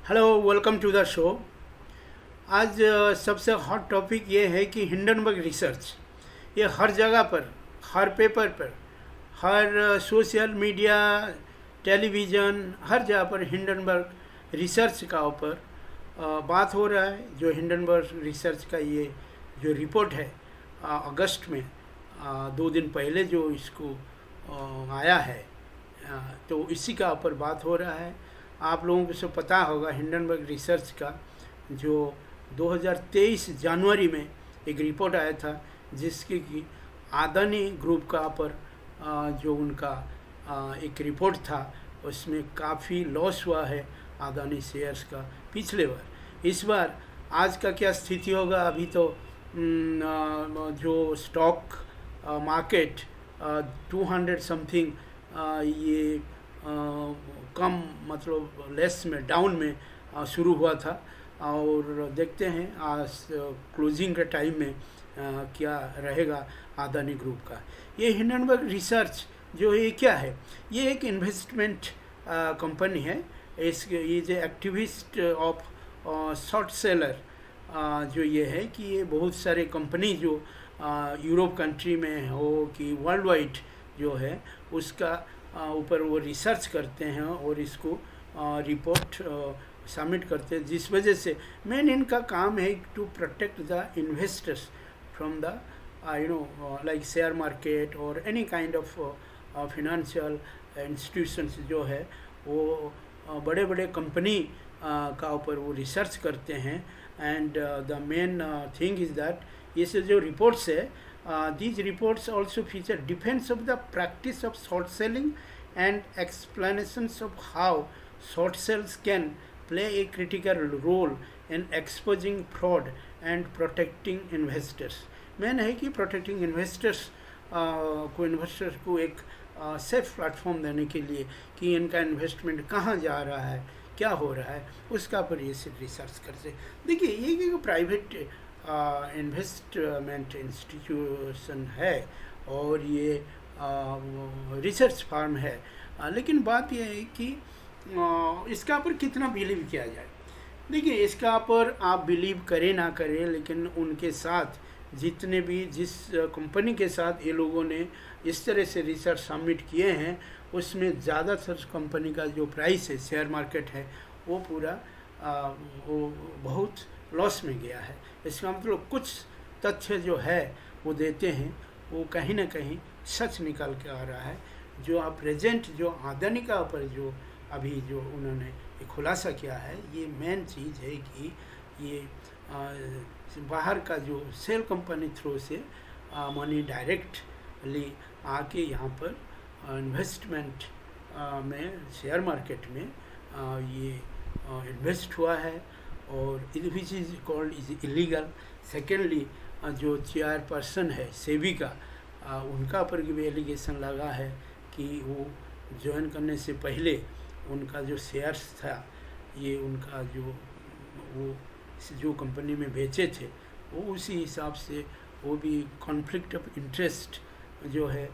Hello, welcome to the show. आज सबसे hot topic ये है कि हिंडनबर्ग रिसर्च। ये हर जगह पर, हर पेपर पर, हर सोशल मीडिया, टेलीविज़न, हर जगह पर हिंडनबर्ग रिसर्च का ऊपर बात हो रहा है। जो हिंडनबर्ग रिसर्च का ये जो रिपोर्ट है अगस्त में 2 दिन पहले जो इसको आया है, तो इसी का ऊपर बात हो रहा है। आप लोगों को सब पता होगा हिंडनबर्ग रिसर्च का जो 2023 जनवरी में एक रिपोर्ट आया था, जिसके कि अदानी ग्रुप का ऊपर जो उनका एक रिपोर्ट था, उसमें काफ़ी लॉस हुआ है अदानी शेयर्स का पिछले बार। इस बार आज का क्या स्थिति होगा, अभी तो जो स्टॉक मार्केट 200 समथिंग ये कम मतलब लेस में, डाउन में शुरू हुआ था। और देखते हैं आज क्लोजिंग के टाइम में क्या रहेगा अदानी ग्रुप का। ये हिंडनबर्ग रिसर्च जो है क्या है, ये एक इन्वेस्टमेंट कंपनी है। ये जो एक्टिविस्ट ऑफ शॉर्ट सेलर जो ये है कि ये बहुत सारे कंपनी जो यूरोप कंट्री में हो कि वर्ल्ड वाइड जो है उसका ऊपर वो रिसर्च करते हैं और इसको रिपोर्ट सबमिट करते हैं, जिस वजह से मेन इनका काम है to protect the investors from the like share market और any kind of financial institutions जो है वो बड़े बड़े कंपनी का ऊपर वो रिसर्च करते हैं। And the main thing is that ये से जो रिपोर्ट्स है, these reports also feature defense of the practice of short selling and explanations of how short sales can play a critical role in exposing fraud and protecting investors। Main है कि protecting investors को एक safe platform देने के लिए कि इनका investment कहाँ जा रहा है, क्या हो रहा है, उसका पर ये सिर्फ रिसर्च करते। देखिए ये प्राइवेट इन्वेस्टमेंट इंस्टीट्यूशन है और ये रिसर्च फार्म है, लेकिन बात यह है कि इसका पर कितना बिलीव किया जाए। देखिए इसका पर आप बिलीव करें ना करें, लेकिन उनके साथ जितने भी जिस कंपनी के साथ ये लोगों ने इस तरह से रिसर्च सबमिट किए हैं, उसमें ज़्यादातर कंपनी का जो प्राइस है, शेयर मार्केट है, वो पूरा वो बहुत लॉस में गया है। इसका मतलब कुछ तथ्य जो है वो देते हैं, वो कहीं ना कहीं सच निकल के आ रहा है। जो आप प्रेजेंट जो अदानी का ऊपर जो अभी जो उन्होंने खुलासा किया है, ये मेन चीज़ है कि ये बाहर का जो सेल कंपनी थ्रू से मनी डायरेक्टली आके यहाँ पर इन्वेस्टमेंट में शेयर मार्केट में ये इन्वेस्ट हुआ है और which is called is illegal. Secondly जो चेयरपर्सन है सेबी का, उनका पर भी एलिगेशन लगा है कि वो ज्वाइन करने से पहले उनका जो शेयर्स था, ये उनका जो कंपनी में बेचे थे वो उसी हिसाब से वो भी कॉन्फ्लिक्ट ऑफ इंटरेस्ट जो है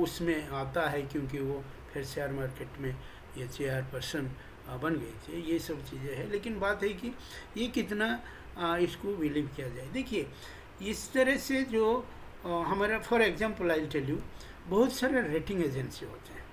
उसमें आता है, क्योंकि वो फिर शेयर मार्केट में ये चेयरपर्सन बन गए थे। ये सब चीज़ें हैं, लेकिन बात है कि ये कितना इसको बिलीव किया जाए। देखिए इस तरह से जो हमारा for example I tell you, बहुत सारे रेटिंग एजेंसी होते हैं,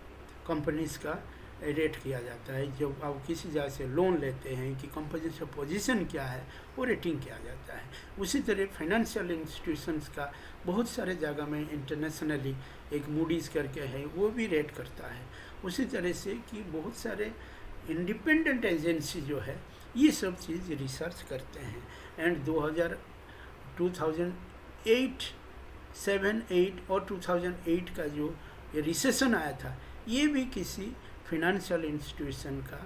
कंपनीज़ का रेट किया जाता है। जब आप किसी जगह से लोन लेते हैं कि कंपनी का पोजीशन क्या है, वो रेटिंग किया जाता है। उसी तरह फाइनेंशियल इंस्टीट्यूशंस का बहुत सारे जगह में इंटरनेशनली एक मूडीज़ करके है, वो भी रेट करता है। उसी तरह से कि बहुत सारे इंडिपेंडेंट एजेंसी जो है ये सब चीज़ रिसर्च करते हैं। एंड 2008, 7, 8 और 2008 का जो ये रिसेशन आया था, ये भी किसी फिनेंशियल इंस्टीट्यूशन का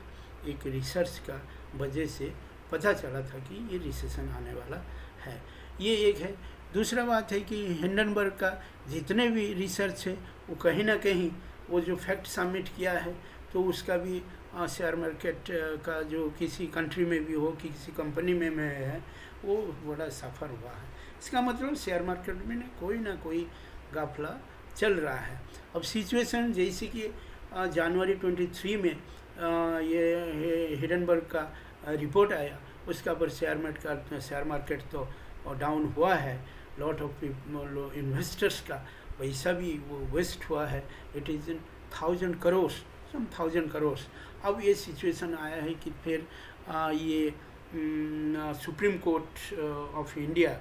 एक रिसर्च का वजह से पता चला था कि ये रिसेशन आने वाला है। ये एक है। दूसरा बात है कि हिंडनबर्ग का जितने भी रिसर्च है वो कहीं ना कहीं वो जो फैक्ट सबमिट किया है, तो उसका भी शेयर मार्केट का जो किसी कंट्री में भी हो कि किसी कंपनी में है, वो बड़ा सफ़र हुआ है। इसका मतलब शेयर मार्केट में ना कोई गाफला चल रहा है। अब सिचुएशन जैसे कि जनवरी 23 में ये हिडनबर्ग का रिपोर्ट आया, उसका पर शेयर मार्केट तो डाउन हुआ है, लॉट ऑफ इन्वेस्टर्स का पैसा भी वो वेस्ट हुआ है, इट इज़ इन 1000 करोड़, सम 1000 करोड़। अब ये सिचुएशन आया है कि फिर ये सुप्रीम कोर्ट ऑफ इंडिया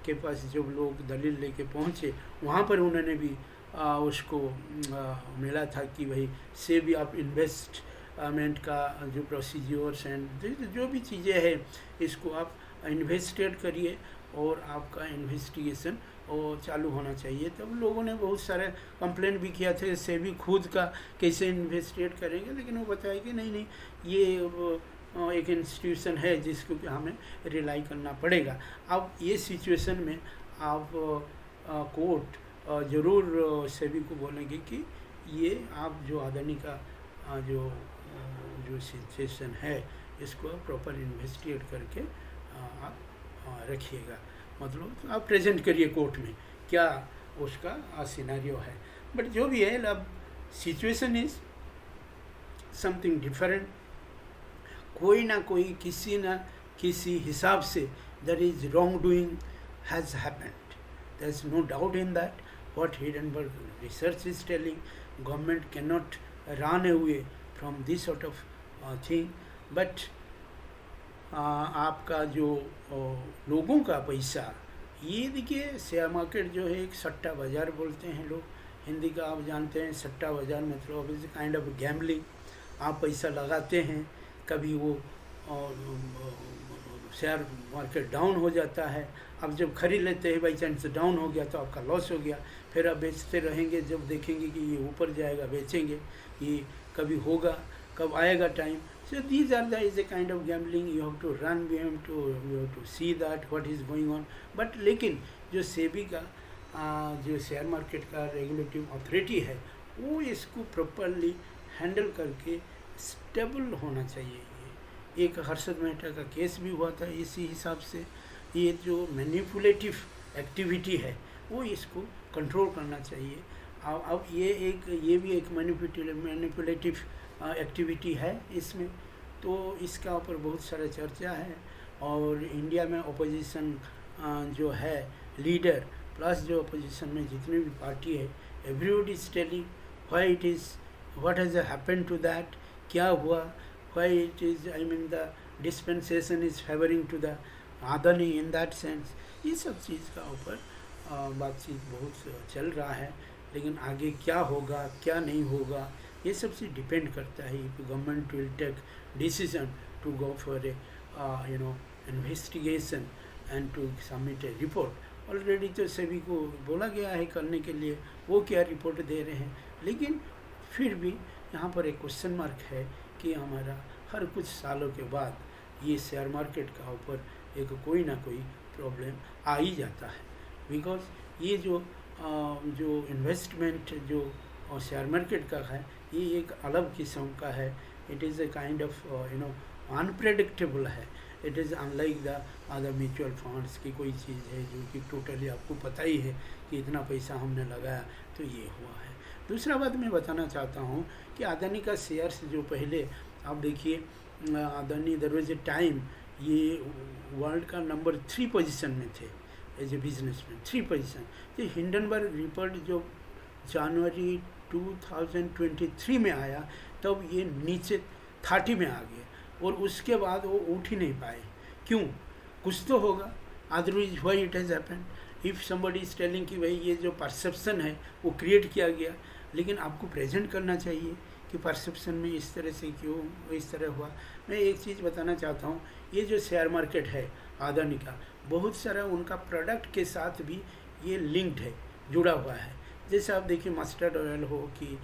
के पास जब लोग दलील लेके पहुँचे, वहाँ पर उन्होंने भी उसको मिला था कि भाई से भी आप इन्वेस्टमेंट का जो प्रोसीजर्स एंड जो भी चीज़ें हैं इसको आप इन्वेस्टिगेट करिए और आपका इन्वेस्टिगेशन और चालू होना चाहिए। तब लोगों ने बहुत सारे कंप्लेंट भी किया थे, से भी खुद का कैसे इन्वेस्टिगेट करेंगे, लेकिन वो बताया कि नहीं ये एक इंस्टीट्यूशन है जिसको कि हमें रिलाई करना पड़ेगा। अब ये सिचुएशन में आप कोर्ट ज़रूर सेबी को बोलेंगे कि ये आप जो अदानी का जो सिचुएशन है इसको प्रॉपर इन्वेस्टिगेट करके आप रखिएगा, मतलब आप प्रेजेंट करिए कोर्ट में क्या उसका सिनेरियो है। बट जो भी है, अब सिचुएशन इज समथिंग डिफरेंट, कोई ना कोई किसी ना किसी हिसाब से there is wrongdoing has happened, there is no doubt in that. What Hindenburg research is telling, government can not run away from this sort of thing. But आपका जो लोगों का पैसा, ये देखिए शेयर मार्केट जो है एक सट्टा बाज़ार बोलते हैं लोग, हिंदी का आप जानते हैं, सट्टा बाज़ार मतलब इज काइंड ऑफ गैम्बलिंग। आप पैसा लगाते हैं, कभी वो शेयर मार्केट डाउन हो जाता है, अब जब खरीद लेते हैं बाई चांस डाउन हो गया तो आपका लॉस हो गया, फिर आप बेचते रहेंगे, जब देखेंगे कि ये ऊपर जाएगा बेचेंगे, ये कभी होगा, कब आएगा time. So these are the is a kind of gambling. You have to run, you have to see that what is going on. But लेकिन जो सेबी का जो शेयर मार्केट का रेगुलेटिव अथॉरिटी है वो इसको प्रॉपरली हैंडल करके स्टेबल होना चाहिए। ये एक हर्षद मेहता का केस भी हुआ था इसी हिसाब से। ये जो मैनिपुलेटिव एक्टिविटी है वो इसको कंट्रोल करना चाहिए। अब ये भी एक मैनिपुलेटिव एक्टिविटी है इसमें, तो इसका ऊपर बहुत सारा चर्चा है। और इंडिया में अपोजिशन जो है लीडर प्लस जो अपोजिशन में जितनी भी पार्टी है, everybody is telling why it is, what has happened to that, क्या हुआ, why it is, I mean the dispensation is favouring to the Adani in that sense. ये सब चीज़ का ऊपर बातचीत बहुत चल रहा है, लेकिन आगे क्या होगा क्या नहीं होगा ये सब चीज़ डिपेंड करता है। If government will take decision to go for a investigation and to submit a report. Already तो सभी को बोला गया है करने के लिए, वो क्या रिपोर्ट दे रहे हैं, लेकिन फिर भी यहाँ पर एक क्वेश्चन मार्क है कि हमारा हर कुछ सालों के बाद ये शेयर मार्केट का ऊपर एक कोई ना कोई प्रॉब्लम आ ही जाता है। बिकॉज ये जो इन्वेस्टमेंट जो शेयर मार्केट का है ये एक अलग किस्म का है। It is a kind of unpredictable है। It is unlike the other mutual funds की कोई चीज़ है जो कि टोटली आपको पता ही है कि इतना पैसा हमने लगाया तो ये हुआ है। दूसरा बात मैं बताना चाहता हूँ कि अदानी का शेयर्स जो पहले आप देखिए, Adani there was a time ये वर्ल्ड का नंबर 3 पोजीशन में थे एज ए बिजनेसमैन, 3 पोजीशन। तो हिंडनबर्ग रिपोर्ट जो जनवरी 2023 में आया तब ये नीचे 30 में आ गए और उसके बाद वो उठ ही नहीं पाए। क्यों? कुछ तो होगा, otherwise why it has happened. If somebody is telling कि भाई ये जो परसेप्शन है वो क्रिएट किया गया, लेकिन आपको प्रेजेंट करना चाहिए कि परसेप्शन में इस तरह से क्यों इस तरह हुआ। मैं एक चीज़ बताना चाहता हूँ, ये जो शेयर मार्केट है अदानी का, बहुत सारा उनका प्रोडक्ट के साथ भी ये लिंक्ड है, जुड़ा हुआ है। जैसे आप देखिए मस्टर्ड ऑयल हो कि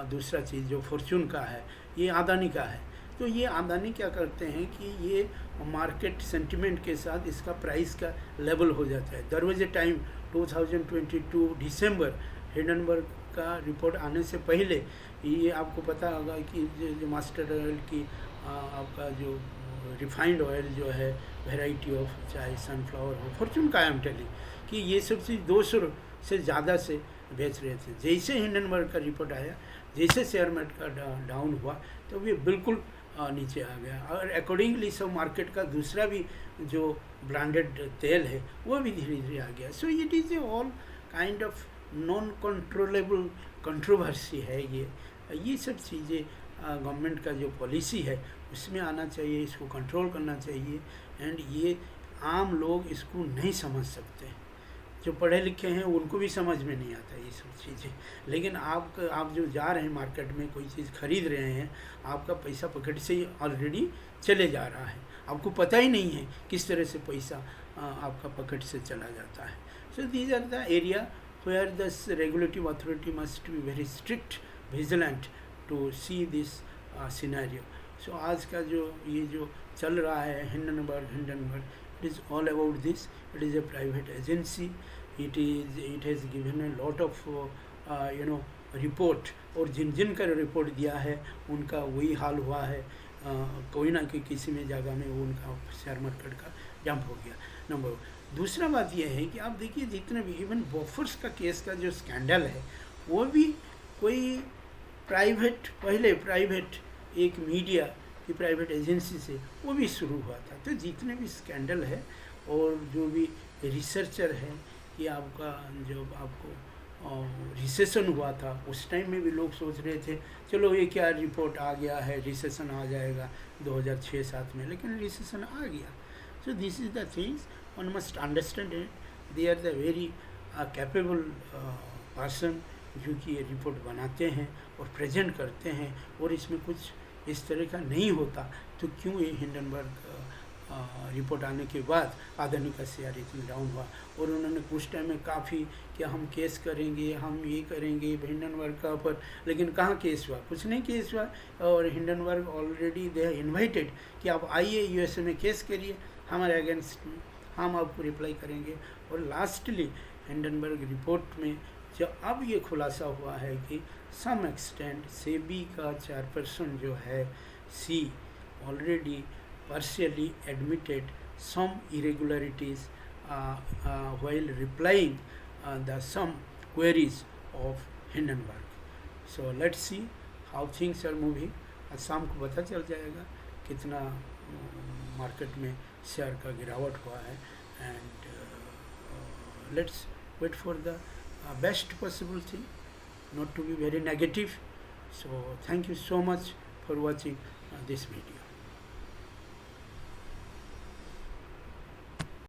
दूसरा चीज़ जो फॉर्चून का है ये अदानी का है। तो ये अदानी क्या करते हैं कि ये मार्केट सेंटिमेंट के साथ इसका प्राइस का लेवल हो जाता है। देयर वाज ए टाइम 2022 दिसंबर हिंडनबर्ग का रिपोर्ट आने से पहले ये आपको पता होगा कि जो मस्टर्ड ऑयल की आपका जो रिफाइंड ऑयल जो है वैरायटी ऑफ, चाहे सनफ्लावर हो, फॉर्चून का आई एम टेलिंग कि ये सब चीज़ 200 से ज़्यादा से बेच रहे थे। जैसे हिंडनबर्ग का रिपोर्ट आया, जैसे शेयर मार्केट का डाउन हुआ, तो ये बिल्कुल नीचे आ गया। और अकॉर्डिंगली सब मार्केट का दूसरा भी जो ब्रांडेड तेल है वो भी धीरे धीरे आ गया। So it is A all kind of non controllable controversy है ये सब चीज़ें गवर्नमेंट का जो पॉलिसी है उसमें आना चाहिए, इसको कंट्रोल करना चाहिए। एंड ये आम लोग इसको नहीं समझ सकते, जो पढ़े लिखे हैं उनको भी समझ में नहीं आता ये सब चीज़ें। लेकिन आप जो जा रहे हैं मार्केट में कोई चीज़ खरीद रहे हैं, आपका पैसा पॉकेट से ही ऑलरेडी चले जा रहा है, आपको पता ही नहीं है किस तरह से पैसा आपका पॉकेट से चला जाता है। So these are the area where the regulative authority must be very strict vigilant to see this scenario. So आज का ये जो चल रहा है Hindenburg, it is all about this. It is a private agency. It has given a lot of report, और जिन का report दिया है उनका वही हाल हुआ है। कोई ना कोई किसी में जगह में वो उनका शेयर मार्केट का जंप हो गया। नंबर दूसरा बात यह है कि आप देखिए जितने भी इवन बॉफर्स का केस का जो स्कैंडल है वो भी कोई पहले प्राइवेट एक मीडिया की प्राइवेट एजेंसी से वो भी शुरू हुआ था। तो जितने भी स्कैंडल है और जो भी रिसर्चर है कि आपका जब आपको रिसेशन हुआ था उस टाइम में भी लोग सोच रहे थे चलो ये क्या रिपोर्ट आ गया है, रिसेशन आ जाएगा 2006-07 में, लेकिन रिसेशन आ गया। So this is the things one must understand it. They are the very capable person जो कि ये रिपोर्ट बनाते हैं और प्रेजेंट करते हैं, और इसमें कुछ इस तरह का नहीं होता तो क्यों ये हिंडनबर्ग रिपोर्ट आने के बाद आदानी का शेयर इतना डाउन हुआ। और उन्होंने कुछ टाइम में काफ़ी कि हम केस करेंगे, हम ये करेंगे हिंडनबर्ग का पर, लेकिन कहाँ केस हुआ, कुछ नहीं केस हुआ। और हिंडनबर्ग ऑलरेडी दे इन्वाइटेड कि आप आइए यूएसए में केस करिए हमारे अगेंस्ट में, हम आपको रिप्लाई करेंगे। और लास्टली हिंडनबर्ग रिपोर्ट में जब अब ये खुलासा हुआ है कि सम एक्सटेंट सेबी का चेयरपर्सन जो है सी already partially admitted some irregularities while replying the some queries of Hindenburg. So let's see how things are moving. आज शाम को पता चल जाएगा कितना मार्केट में शेयर का गिरावट हुआ है। And let's wait for the best possible thing, not to be very negative. So thank you so much for watching this video.